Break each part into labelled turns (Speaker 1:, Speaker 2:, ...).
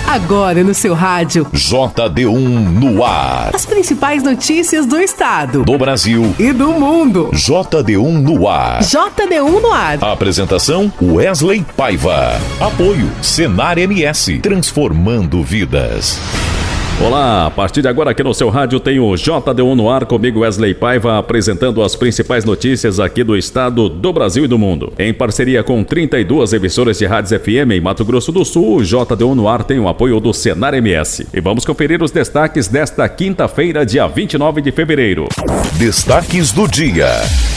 Speaker 1: Agora no seu rádio.
Speaker 2: JD1 no ar.
Speaker 1: As principais notícias do estado,
Speaker 2: do Brasil
Speaker 1: e do mundo.
Speaker 2: JD1 no ar.
Speaker 1: JD1 no ar.
Speaker 2: Apresentação Wesley Paiva. Apoio Senar MS. Transformando vidas.
Speaker 3: Olá, a partir de agora aqui no seu rádio tem o JD1 no ar, comigo Wesley Paiva, apresentando as principais notícias aqui do estado, do Brasil e do mundo. Em parceria com 32 emissoras de rádios FM em Mato Grosso do Sul, o JD1 no ar tem o apoio do Senar MS. E vamos conferir os destaques desta quinta-feira, dia 29 de fevereiro.
Speaker 2: Destaques do dia.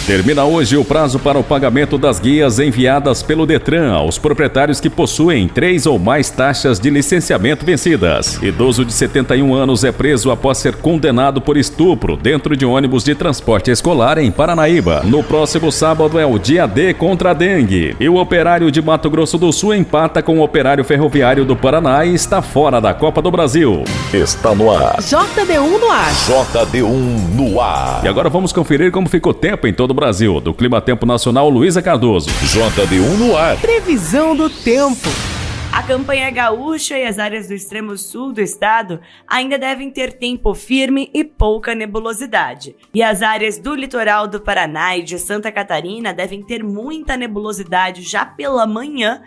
Speaker 3: Termina hoje o prazo para o pagamento das guias enviadas pelo Detran aos proprietários que possuem 3 ou mais taxas de licenciamento vencidas. Idoso de 71 anos é preso após ser condenado por estupro dentro de ônibus de transporte escolar em Paranaíba. No próximo sábado é o dia D contra a dengue. E o Operário de Mato Grosso do Sul empata com o Operário Ferroviário do Paraná e está fora da Copa do Brasil.
Speaker 2: Está no ar.
Speaker 1: JD1 no ar.
Speaker 2: JD1 no ar.
Speaker 3: E agora vamos conferir como ficou o tempo em todo o Brasil. Do Clima Tempo Nacional, Luísa Cardoso.
Speaker 2: JD1 no ar.
Speaker 1: Previsão do tempo.
Speaker 4: A campanha gaúcha e as áreas do extremo sul do estado ainda devem ter tempo firme e pouca nebulosidade. E as áreas do litoral do Paraná e de Santa Catarina devem ter muita nebulosidade já pela manhã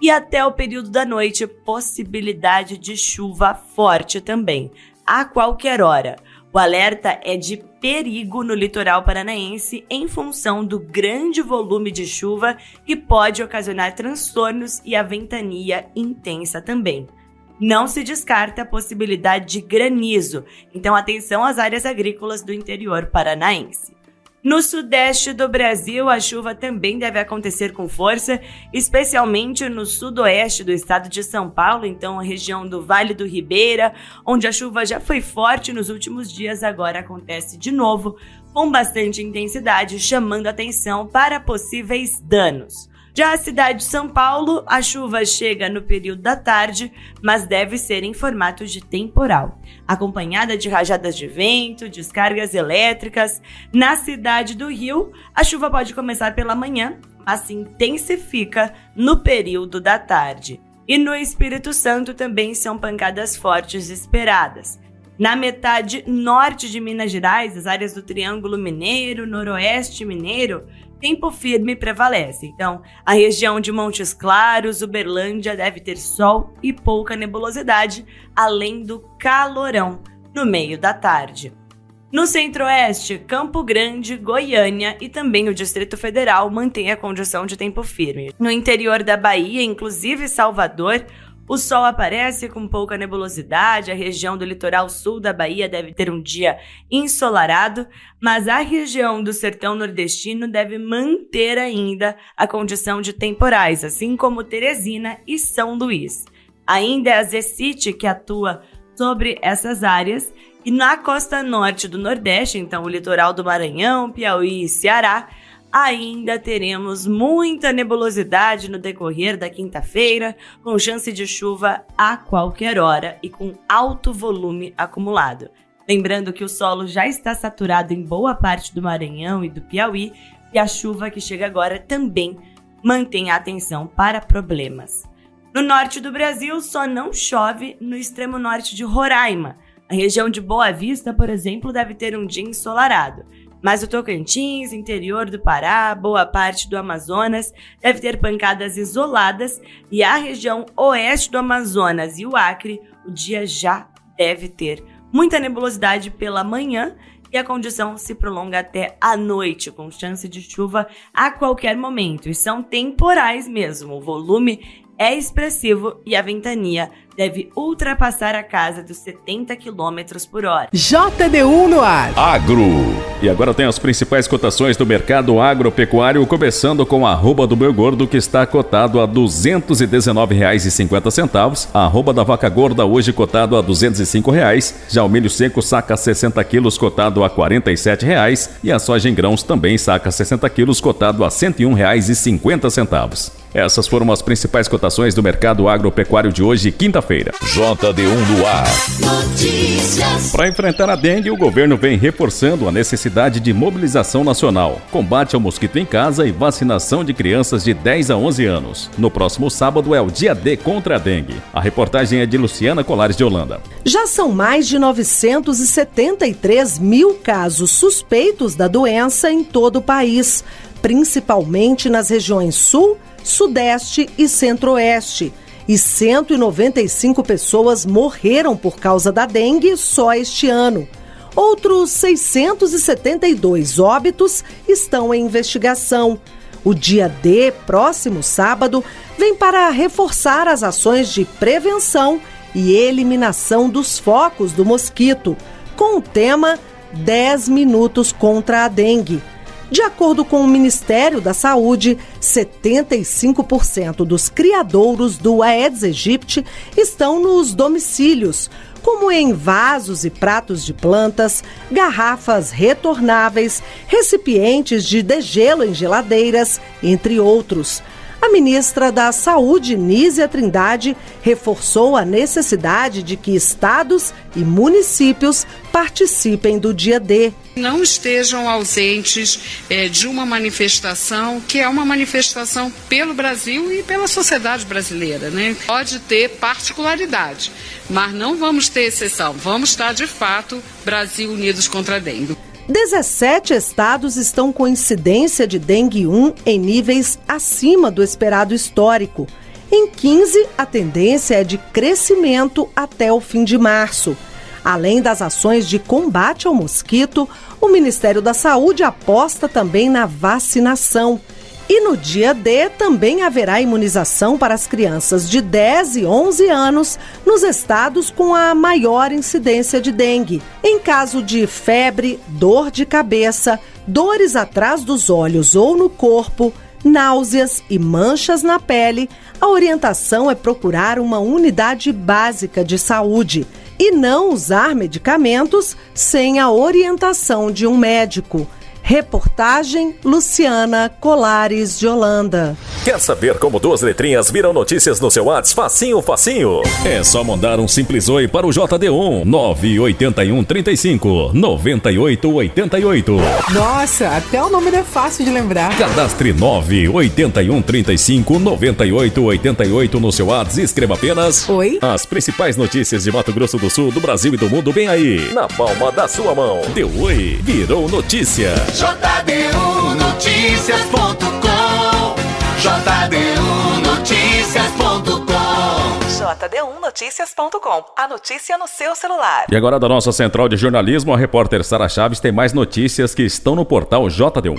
Speaker 4: e até o período da noite, possibilidade de chuva forte também, a qualquer hora. O alerta é de perigo no litoral paranaense em função do grande volume de chuva que pode ocasionar transtornos e a ventania intensa também. Não se descarta a possibilidade de granizo, então atenção às áreas agrícolas do interior paranaense. No sudeste do Brasil, a chuva também deve acontecer com força, especialmente no sudoeste do estado de São Paulo, então a região do Vale do Ribeira, onde a chuva já foi forte nos últimos dias, agora acontece de novo, com bastante intensidade, chamando atenção para possíveis danos. Já a cidade de São Paulo, a chuva chega no período da tarde, mas deve ser em formato de temporal, acompanhada de rajadas de vento, descargas elétricas. Na cidade do Rio, a chuva pode começar pela manhã, mas se intensifica no período da tarde. E no Espírito Santo também são pancadas fortes esperadas. Na metade norte de Minas Gerais, as áreas do Triângulo Mineiro, Noroeste Mineiro, tempo firme prevalece. Então, a região de Montes Claros, Uberlândia, deve ter sol e pouca nebulosidade, além do calorão no meio da tarde. No centro-oeste, Campo Grande, Goiânia e também o Distrito Federal mantém a condição de tempo firme. No interior da Bahia, inclusive Salvador, o sol aparece com pouca nebulosidade, a região do litoral sul da Bahia deve ter um dia ensolarado, mas a região do sertão nordestino deve manter ainda a condição de temporais, assim como Teresina e São Luís. Ainda é a Zecite que atua sobre essas áreas e na costa norte do Nordeste, então o litoral do Maranhão, Piauí e Ceará, ainda teremos muita nebulosidade no decorrer da quinta-feira, com chance de chuva a qualquer hora e com alto volume acumulado. Lembrando que o solo já está saturado em boa parte do Maranhão e do Piauí e a chuva que chega agora também mantém a atenção para problemas. No norte do Brasil, só não chove no extremo norte de Roraima. A região de Boa Vista, por exemplo, deve ter um dia ensolarado. Mas o Tocantins, interior do Pará, boa parte do Amazonas, deve ter pancadas isoladas e a região oeste do Amazonas e o Acre, o dia já deve ter muita nebulosidade pela manhã e a condição se prolonga até a noite, com chance de chuva a qualquer momento. E são temporais mesmo, o volume é expressivo e a ventania deve ultrapassar a casa dos 70 km por hora.
Speaker 1: JD1 no ar.
Speaker 2: Agro.
Speaker 3: E agora tem as principais cotações do mercado agropecuário, começando com a arroba do boi gordo, que está cotado a R$ 219,50. A arroba da vaca gorda hoje cotado a R$ 205. Já o milho seco saca 60 quilos cotado a R$ 47. E a soja em grãos também saca 60 quilos cotado a R$ 101,50. Essas foram as principais cotações do mercado agropecuário de hoje, quinta-feira.
Speaker 2: JD1 no ar.
Speaker 3: Para enfrentar a dengue, o governo vem reforçando a necessidade de mobilização nacional, combate ao mosquito em casa e vacinação de crianças de 10 a 11 anos. No próximo sábado é o dia D contra a dengue. A reportagem é de Luciana Colares de Holanda.
Speaker 5: Já são mais de 973 mil casos suspeitos da doença em todo o país, principalmente nas regiões Sul, Sudeste e Centro-Oeste. E 195 pessoas morreram por causa da dengue só este ano. Outros 672 óbitos estão em investigação. O dia D, próximo sábado, vem para reforçar as ações de prevenção e eliminação dos focos do mosquito, com o tema 10 minutos contra a dengue. De acordo com o Ministério da Saúde, 75% dos criadouros do Aedes aegypti estão nos domicílios, como em vasos e pratos de plantas, garrafas retornáveis, recipientes de degelo em geladeiras, entre outros. A ministra da Saúde, Nízia Trindade, reforçou a necessidade de que estados e municípios participem do dia D.
Speaker 6: Não estejam ausentes de uma manifestação que é uma manifestação pelo Brasil e pela sociedade brasileira, né? Pode ter particularidade, mas não vamos ter exceção. Vamos estar, de fato, Brasil unidos contra a dengue.
Speaker 5: 17 estados estão com incidência de dengue 1 em níveis acima do esperado histórico. Em 15, a tendência é de crescimento até o fim de março. Além das ações de combate ao mosquito, o Ministério da Saúde aposta também na vacinação. E no dia D também haverá imunização para as crianças de 10 e 11 anos nos estados com a maior incidência de dengue. Em caso de febre, dor de cabeça, dores atrás dos olhos ou no corpo, náuseas e manchas na pele, a orientação é procurar uma unidade básica de saúde e não usar medicamentos sem a orientação de um médico. Reportagem Luciana Colares de Holanda.
Speaker 7: Quer saber como duas letrinhas viram notícias no seu WhatsApp? Facinho, facinho.
Speaker 3: É só mandar um simples oi para o JD1 981 35 98 88.
Speaker 1: Nossa, até o nome não é fácil de lembrar.
Speaker 3: Cadastre 981 35 98 88 no seu WhatsApp e escreva apenas
Speaker 1: Oi.
Speaker 3: As principais notícias de Mato Grosso do Sul, do Brasil e do mundo vem aí.
Speaker 7: Na palma da sua mão.
Speaker 3: Deu oi, virou notícia.
Speaker 8: JD1Noticias.com JD1Noticias.com
Speaker 9: JD1Noticias.com. A notícia no seu celular.
Speaker 3: E agora da nossa central de jornalismo, a repórter Sara Chaves tem mais notícias que estão no portal JD1.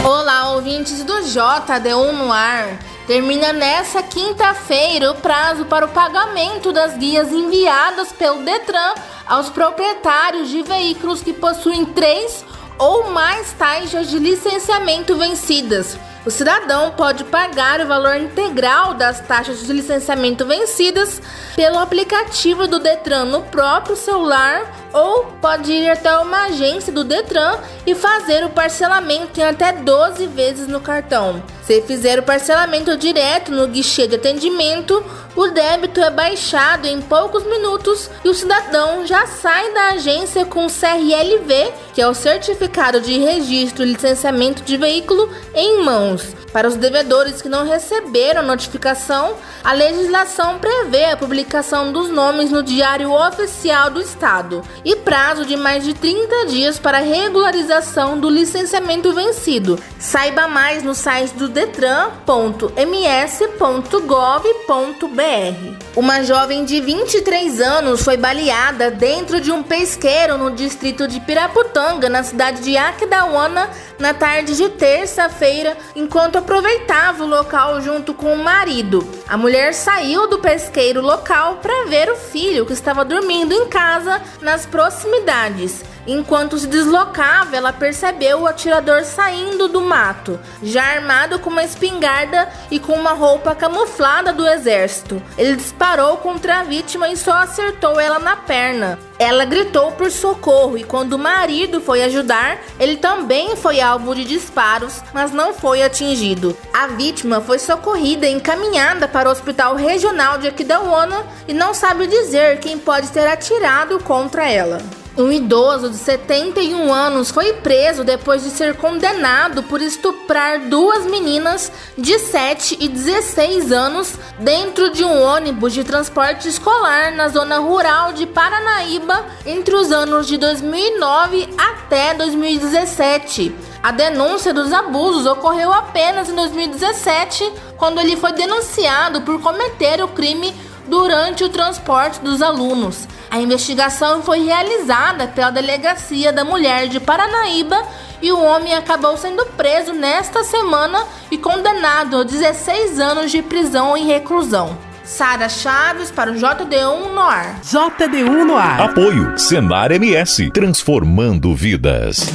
Speaker 10: Olá, ouvintes do JD1 no ar. Termina nesta quinta-feira o prazo para o pagamento das guias enviadas pelo Detran aos proprietários de veículos que possuem 3 ou mais taxas de licenciamento vencidas. O cidadão pode pagar o valor integral das taxas de licenciamento vencidas pelo aplicativo do Detran no próprio celular ou pode ir até uma agência do Detran e fazer o parcelamento em até 12 vezes no cartão. Se fizer o parcelamento direto no guichê de atendimento, o débito é baixado em poucos minutos e o cidadão já sai da agência com o CRLV, que é o Certificado de Registro e Licenciamento de Veículo, em mãos. Para os devedores que não receberam a notificação, a legislação prevê a publicação dos nomes no Diário Oficial do Estado e prazo de mais de 30 dias para regularização do licenciamento vencido. Saiba mais no site do detran.ms.gov.br. Uma jovem de 23 anos foi baleada dentro de um pesqueiro no distrito de Piraputanga, na cidade de Aquidauana, na tarde de terça-feira, enquanto aproveitava o local junto com o marido. A mulher saiu do pesqueiro local para ver o filho, que estava dormindo em casa nas proximidades. Enquanto se deslocava, ela percebeu o atirador saindo do mato, já armado com uma espingarda e com uma roupa camuflada do exército. Ele disparou contra a vítima e só acertou ela na perna. Ela gritou por socorro e quando o marido foi ajudar, ele também foi alvo de disparos, mas não foi atingido. A vítima foi socorrida e encaminhada para o Hospital Regional de Aquidauana e não sabe dizer quem pode ter atirado contra ela. Um idoso de 71 anos foi preso depois de ser condenado por estuprar 2 meninas de 7 e 16 anos dentro de um ônibus de transporte escolar na zona rural de Paranaíba entre os anos de 2009 até 2017. A denúncia dos abusos ocorreu apenas em 2017, quando ele foi denunciado por cometer o crime durante o transporte dos alunos. A investigação foi realizada pela Delegacia da Mulher de Paranaíba e o homem acabou sendo preso nesta semana e condenado a 16 anos de prisão e reclusão. Sara Chaves para o JD1 no ar.
Speaker 1: JD1 no ar.
Speaker 2: Apoio Senar MS, transformando vidas.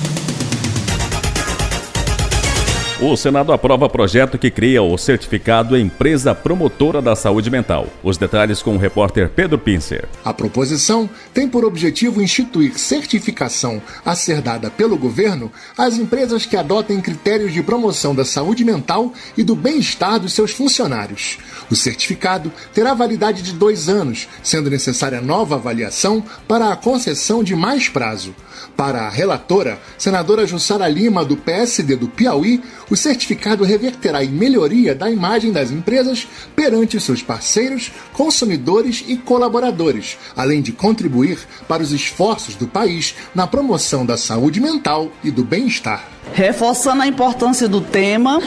Speaker 3: O Senado aprova projeto que cria o certificado Empresa Promotora da Saúde Mental. Os detalhes com o repórter Pedro Pincer.
Speaker 11: A proposição tem por objetivo instituir certificação a ser dada pelo governo às empresas que adotem critérios de promoção da saúde mental e do bem-estar dos seus funcionários. O certificado terá validade de 2 anos, sendo necessária nova avaliação para a concessão de mais prazo. Para a relatora, senadora Jussara Lima, do PSD do Piauí, o certificado reverterá em melhoria da imagem das empresas perante os seus parceiros, consumidores e colaboradores, além de contribuir para os esforços do país na promoção da saúde mental e do bem-estar.
Speaker 12: Reforçando a importância do tema,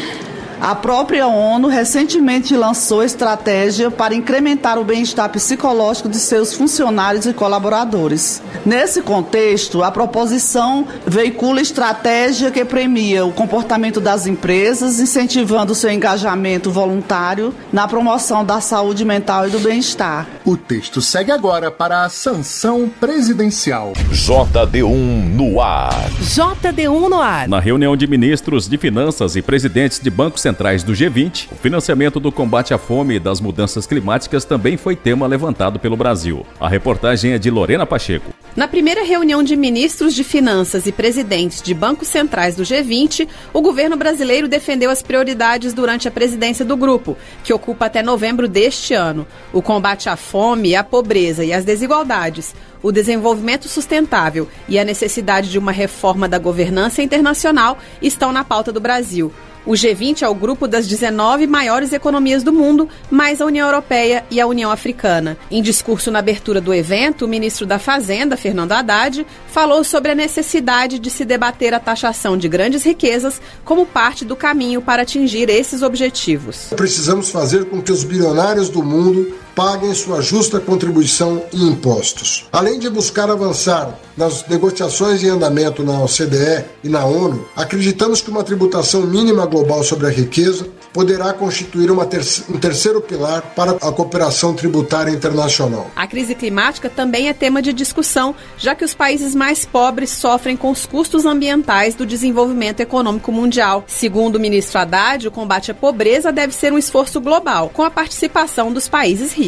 Speaker 12: a própria ONU recentemente lançou estratégia para incrementar o bem-estar psicológico de seus funcionários e colaboradores. Nesse contexto, a proposição veicula estratégia que premia o comportamento das empresas, incentivando seu engajamento voluntário na promoção da saúde mental e do bem-estar.
Speaker 11: O texto segue agora para a sanção presidencial.
Speaker 2: JD1 no ar.
Speaker 1: JD1 no ar.
Speaker 3: Na reunião de ministros de Finanças e presidentes de bancos centrais do G20, o financiamento do combate à fome e das mudanças climáticas também foi tema levantado pelo Brasil. A reportagem é de Lorena Pacheco.
Speaker 13: Na primeira reunião de ministros de Finanças e presidentes de bancos centrais do G20, o governo brasileiro defendeu as prioridades durante a presidência do grupo, que ocupa até novembro deste ano. O combate à fome, à pobreza e às desigualdades, o desenvolvimento sustentável e a necessidade de uma reforma da governança internacional estão na pauta do Brasil. O G20 é o grupo das 19 maiores economias do mundo, mais a União Europeia e a União Africana. Em discurso na abertura do evento, o ministro da Fazenda, Fernando Haddad, falou sobre a necessidade de se debater a taxação de grandes riquezas como parte do caminho para atingir esses objetivos.
Speaker 14: Precisamos fazer com que os bilionários do mundo paguem sua justa contribuição e impostos. Além de buscar avançar nas negociações em andamento na OCDE e na ONU, acreditamos que uma tributação mínima global sobre a riqueza poderá constituir um terceiro pilar para a cooperação tributária internacional.
Speaker 13: A crise climática também é tema de discussão, já que os países mais pobres sofrem com os custos ambientais do desenvolvimento econômico mundial. Segundo o ministro Haddad, o combate à pobreza deve ser um esforço global, com a participação dos países ricos.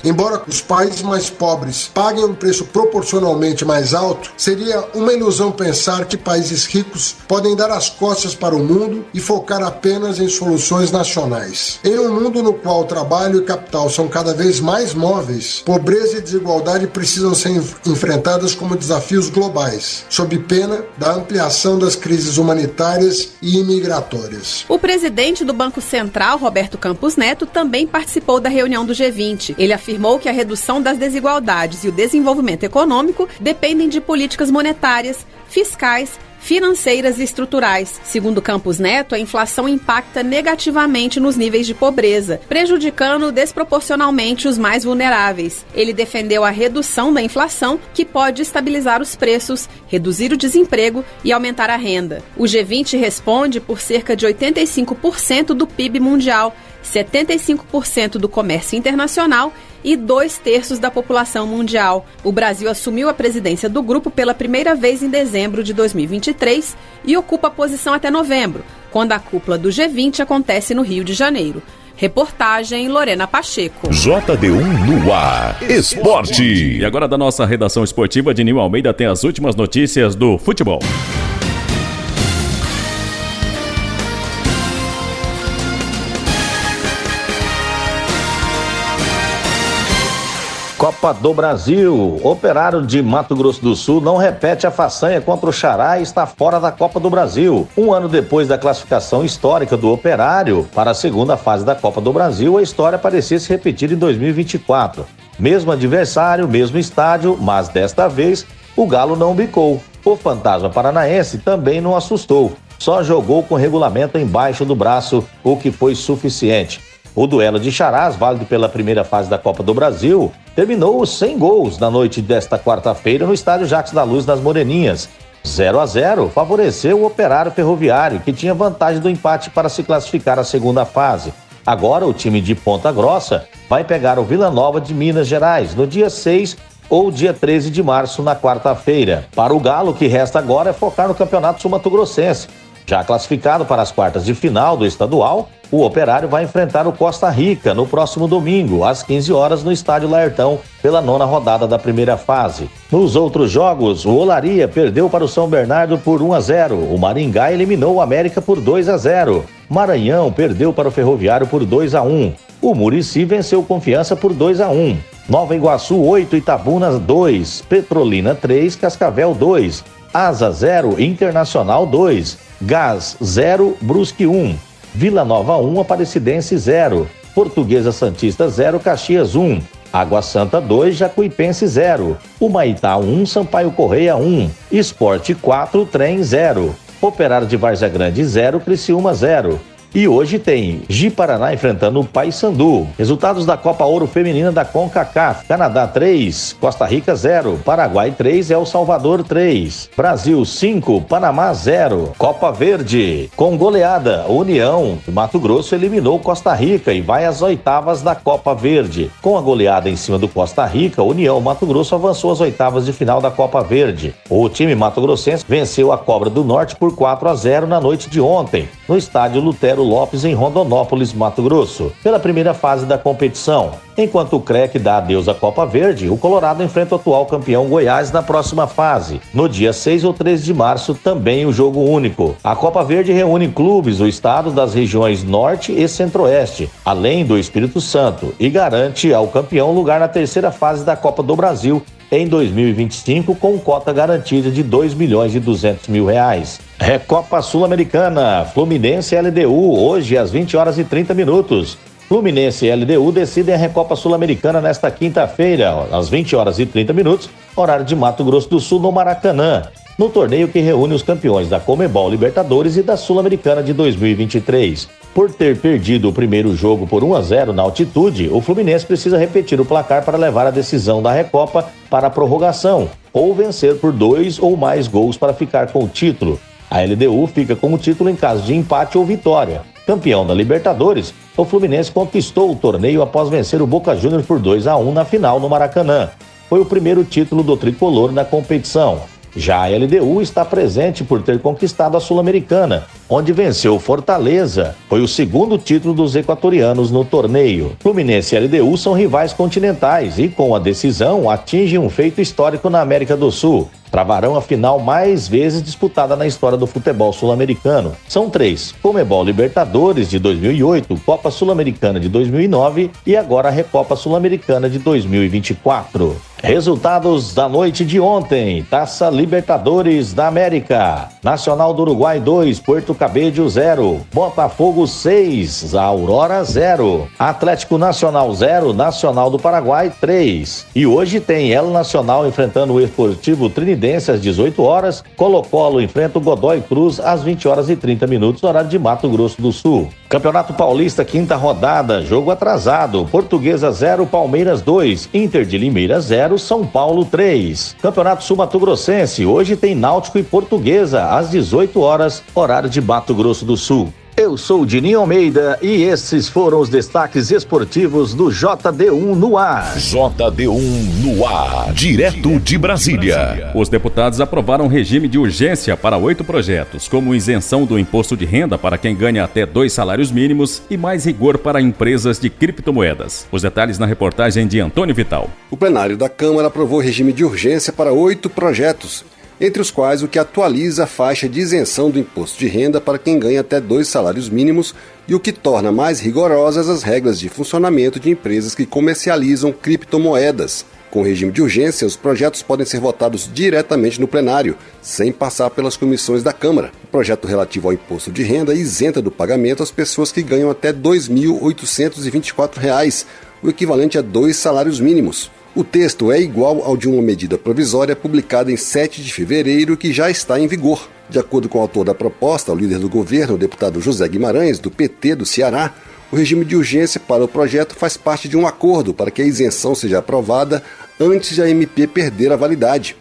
Speaker 14: Embora os países mais pobres paguem um preço proporcionalmente mais alto, seria uma ilusão pensar que países ricos podem dar as costas para o mundo e focar apenas em soluções nacionais. Em um mundo no qual trabalho e capital são cada vez mais móveis, pobreza e desigualdade precisam ser enfrentadas como desafios globais, sob pena da ampliação das crises humanitárias e imigratórias.
Speaker 13: O presidente do Banco Central, Roberto Campos Neto, também participou da reunião do G20. Ele afirmou que a redução das desigualdades e o desenvolvimento econômico dependem de políticas monetárias, fiscais, financeiras e estruturais. Segundo Campos Neto, a inflação impacta negativamente nos níveis de pobreza, prejudicando desproporcionalmente os mais vulneráveis. Ele defendeu a redução da inflação, que pode estabilizar os preços, reduzir o desemprego e aumentar a renda. O G20 responde por cerca de 85% do PIB mundial, 75% do comércio internacional e 2/3 da população mundial. O Brasil assumiu a presidência do grupo pela primeira vez em dezembro de 2023 e ocupa a posição até novembro, quando a cúpula do G20 acontece no Rio de Janeiro. Reportagem Lorena Pacheco.
Speaker 2: JD1 no ar. Esporte.
Speaker 3: E agora da nossa redação esportiva de Nil Almeida tem as últimas notícias do futebol.
Speaker 15: Copa do Brasil. Operário de Mato Grosso do Sul não repete a façanha contra o Xará e está fora da Copa do Brasil. Um ano depois da classificação histórica do Operário para a segunda fase da Copa do Brasil, a história parecia se repetir em 2024. Mesmo adversário, mesmo estádio, mas desta vez o Galo não bicou. O fantasma paranaense também não assustou. Só jogou com o regulamento embaixo do braço, o que foi suficiente. O duelo de Xarás, válido pela primeira fase da Copa do Brasil, terminou sem gols na noite desta quarta-feira no estádio Jacques da Luz, nas Moreninhas. 0-0 favoreceu o Operário Ferroviário, que tinha vantagem do empate para se classificar à segunda fase. Agora o time de Ponta Grossa vai pegar o Vila Nova de Minas Gerais no dia 6 ou dia 13 de março, na quarta-feira. Para o Galo, o que resta agora é focar no Campeonato Sul-Mato-Grossense. Já classificado para as quartas de final do estadual, o Operário vai enfrentar o Costa Rica no próximo domingo, às 15 horas, no Estádio Laertão, pela 9ª rodada da primeira fase. Nos outros jogos, o Olaria perdeu para o São Bernardo por 1-0. O Maringá eliminou o América por 2-0. Maranhão perdeu para o Ferroviário por 2-1. O Murici venceu o Confiança por 2-1. Nova Iguaçu 8, Itabuna 2, Petrolina 3, Cascavel 2, Asa 0, Internacional 2, Gás 0, Brusque 1, Vila Nova 1, Aparecidense 0, Portuguesa Santista 0, Caxias 1, Água Santa 2, Jacuipense 0, Humaitá 1, Sampaio Correia 1, Esporte 4, Trem 0, Operário de Várzea Grande 0, Criciúma 0. E hoje tem Ji-Paraná enfrentando o Paysandu. Resultados da Copa Ouro Feminina da CONCACAF. Canadá 3, Costa Rica 0, Paraguai 3, El Salvador 3, Brasil 5, Panamá 0. Copa Verde. Com goleada, União de Mato Grosso eliminou Costa Rica e vai às oitavas da Copa Verde. Com a goleada em cima do Costa Rica, União Mato Grosso avançou às oitavas de final da Copa Verde. O time mato-grossense venceu a Cobra do Norte por 4-0 na noite de ontem, no estádio Lutero Lopes, em Rondonópolis, Mato Grosso, pela primeira fase da competição. Enquanto o CREC dá adeus à Copa Verde, o Colorado enfrenta o atual campeão Goiás na próxima fase. No dia 6 ou 13 de março, também o jogo único. A Copa Verde reúne clubes do estado das regiões Norte e Centro-Oeste, além do Espírito Santo, e garante ao campeão lugar na terceira fase da Copa do Brasil em 2025, com cota garantida de R$2.200.000. Recopa Sul-Americana, Fluminense e LDU, hoje às 20h30. Fluminense e LDU decidem a Recopa Sul-Americana nesta quinta-feira, às 20h30, horário de Mato Grosso do Sul, no Maracanã, no torneio que reúne os campeões da Conmebol Libertadores e da Sul-Americana de 2023. Por ter perdido o primeiro jogo por 1-0 na altitude, o Fluminense precisa repetir o placar para levar a decisão da Recopa para a prorrogação, ou vencer por 2 ou mais gols para ficar com o título. A LDU fica com o título em caso de empate ou vitória. Campeão da Libertadores, o Fluminense conquistou o torneio após vencer o Boca Juniors por 2-1 na final no Maracanã. Foi o primeiro título do tricolor na competição. Já a LDU está presente por ter conquistado a Sul-Americana, onde venceu Fortaleza. Foi o segundo título dos equatorianos no torneio. Fluminense e LDU são rivais continentais e, com a decisão, atingem um feito histórico na América do Sul. Travarão a final mais vezes disputada na história do futebol sul-americano. São 3: Conmebol Libertadores de 2008, Copa Sul-Americana de 2009 e agora a Recopa Sul-Americana de 2024. Resultados da noite de ontem: Taça Libertadores da América. Nacional do Uruguai 2, Puerto Cabello 0, Botafogo 6, Aurora 0, Atlético Nacional 0, Nacional do Paraguai 3. E hoje tem El Nacional enfrentando o Esportivo Trinidense às 18h, Colo-Colo enfrenta o Godoy Cruz às 20h30, horário de Mato Grosso do Sul. Campeonato Paulista, quinta rodada, jogo atrasado, Portuguesa 0, Palmeiras 2, Inter de Limeira 0, São Paulo 3. Campeonato Sul-Mato-Grossense, hoje tem Náutico e Portuguesa às 18h, horário de Mato Grosso do Sul. Eu sou o Dininho Almeida e esses foram os destaques esportivos do JD1 no ar.
Speaker 2: JD1 no ar, direto de Brasília.
Speaker 3: Os deputados aprovaram regime de urgência para 8 projetos, como isenção do imposto de renda para quem ganha até 2 salários mínimos e mais rigor para empresas de criptomoedas. Os detalhes na reportagem de Antônio Vital.
Speaker 16: O plenário da Câmara aprovou regime de urgência para 8 projetos, entre os quais o que atualiza a faixa de isenção do imposto de renda para quem ganha até 2 salários mínimos e o que torna mais rigorosas as regras de funcionamento de empresas que comercializam criptomoedas. Com o regime de urgência, os projetos podem ser votados diretamente no plenário, sem passar pelas comissões da Câmara. O projeto relativo ao imposto de renda isenta do pagamento as pessoas que ganham até R$ 2.824, o equivalente a 2 salários mínimos. O texto é igual ao de uma medida provisória publicada em 7 de fevereiro que já está em vigor. De acordo com o autor da proposta, o líder do governo, o deputado José Guimarães, do PT do Ceará, o regime de urgência para o projeto faz parte de um acordo para que a isenção seja aprovada antes de a MP perder a validade.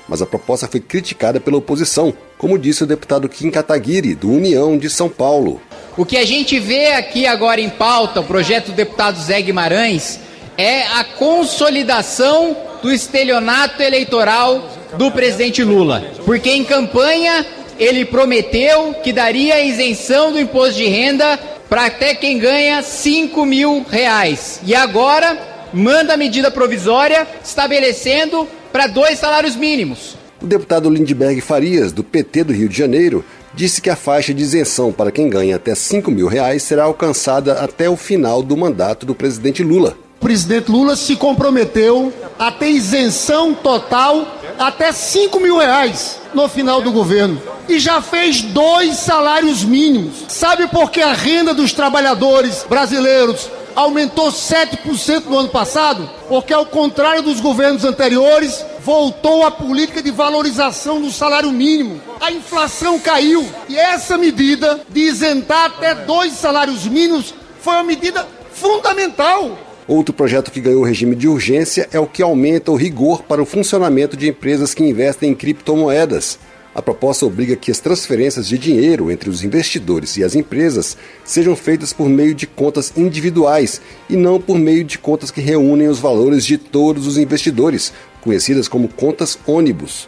Speaker 16: Mas a proposta foi criticada pela oposição, como disse o deputado Kim Kataguiri, do União de São Paulo.
Speaker 17: O que a gente vê aqui agora em pauta, o projeto do deputado Zé Guimarães, é a consolidação do estelionato eleitoral do presidente Lula. Porque em campanha ele prometeu que daria a isenção do imposto de renda para até quem ganha R$5 mil. E agora manda a medida provisória estabelecendo para 2 salários mínimos.
Speaker 16: O deputado Lindbergh Farias, do PT do Rio de Janeiro, disse que a faixa de isenção para quem ganha até R$5 mil será alcançada até o final do mandato do presidente Lula.
Speaker 18: O presidente Lula se comprometeu a ter isenção total até R$5 mil no final do governo. E já fez 2 salários mínimos. Sabe por que a renda dos trabalhadores brasileiros aumentou 7% no ano passado? Porque, ao contrário dos governos anteriores, voltou a política de valorização do salário mínimo. A inflação caiu. E essa medida de isentar até 2 salários mínimos foi uma medida fundamental.
Speaker 16: Outro projeto que ganhou regime de urgência é o que aumenta o rigor para o funcionamento de empresas que investem em criptomoedas. A proposta obriga que as transferências de dinheiro entre os investidores e as empresas sejam feitas por meio de contas individuais e não por meio de contas que reúnem os valores de todos os investidores, conhecidas como contas ônibus.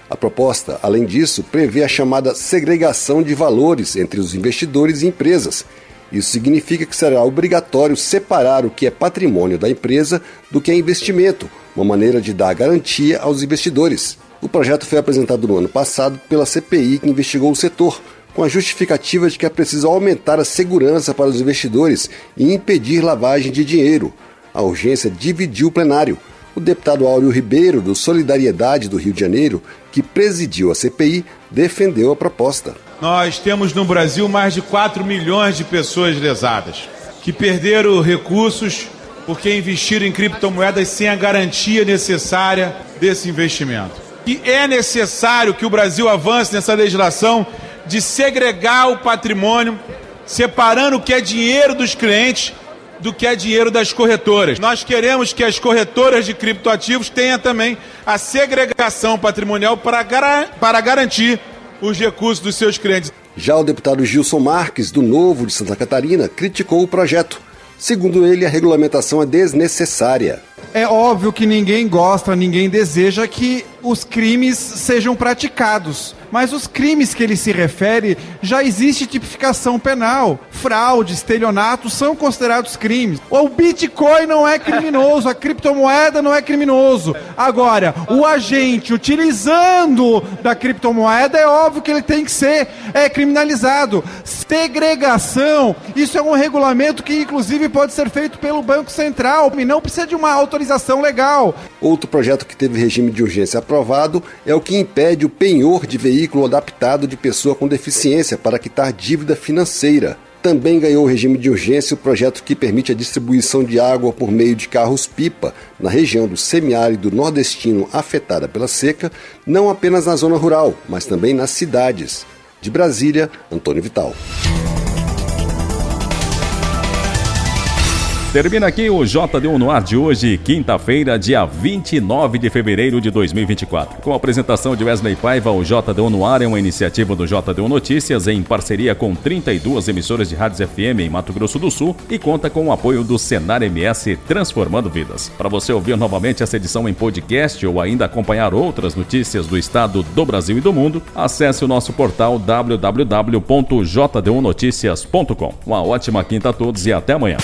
Speaker 16: A proposta, além disso, prevê a chamada segregação de valores entre os investidores e empresas. Isso significa que será obrigatório separar o que é patrimônio da empresa do que é investimento, uma maneira de dar garantia aos investidores. O projeto foi apresentado no ano passado pela CPI que investigou o setor, com a justificativa de que é preciso aumentar a segurança para os investidores e impedir lavagem de dinheiro. A urgência dividiu o plenário. O deputado Áureo Ribeiro, do Solidariedade do Rio de Janeiro, que presidiu a CPI, defendeu a proposta.
Speaker 19: Nós temos no Brasil mais de 4 milhões de pessoas lesadas, que perderam recursos porque investiram em criptomoedas sem a garantia necessária desse investimento. E é necessário que o Brasil avance nessa legislação de segregar o patrimônio, separando o que é dinheiro dos clientes do que é dinheiro das corretoras. Nós queremos que as corretoras de criptoativos tenham também a segregação patrimonial para garantir os recursos dos seus clientes.
Speaker 16: Já o deputado Gilson Marques, do Novo de Santa Catarina, criticou o projeto. Segundo ele, a regulamentação é desnecessária.
Speaker 20: É óbvio que ninguém gosta, ninguém deseja que os crimes sejam praticados. Mas os crimes que ele se refere, já existe tipificação penal. Fraude, estelionato são considerados crimes. O Bitcoin não é criminoso, a criptomoeda não é criminoso. Agora, o agente utilizando da criptomoeda, é óbvio que ele tem que ser criminalizado. Segregação, isso é um regulamento que inclusive pode ser feito pelo Banco Central e não precisa de uma autorização legal.
Speaker 16: Outro projeto que teve regime de urgência aprovado é o que impede o penhor de veículo adaptado de pessoa com deficiência para quitar dívida financeira. Também ganhou regime de urgência o projeto que permite a distribuição de água por meio de carros-pipa na região do semiárido nordestino afetada pela seca, não apenas na zona rural, mas também nas cidades. De Brasília, Antônio Vital.
Speaker 3: Termina aqui o JD1 no ar de hoje, quinta-feira, dia 29 de fevereiro de 2024. Com a apresentação de Wesley Paiva, o JD1 no ar é uma iniciativa do JD1 Notícias em parceria com 32 emissoras de rádios FM em Mato Grosso do Sul e conta com o apoio do Senar MS Transformando Vidas. Para você ouvir novamente essa edição em podcast ou ainda acompanhar outras notícias do estado, do Brasil e do mundo, acesse o nosso portal www.jd1noticias.com. Uma ótima quinta a todos e até amanhã.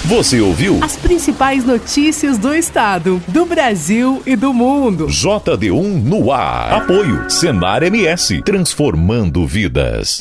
Speaker 2: Você ouviu?
Speaker 1: As principais notícias do estado, do Brasil e do mundo.
Speaker 2: JD1 no ar. Apoio Senar MS, transformando vidas.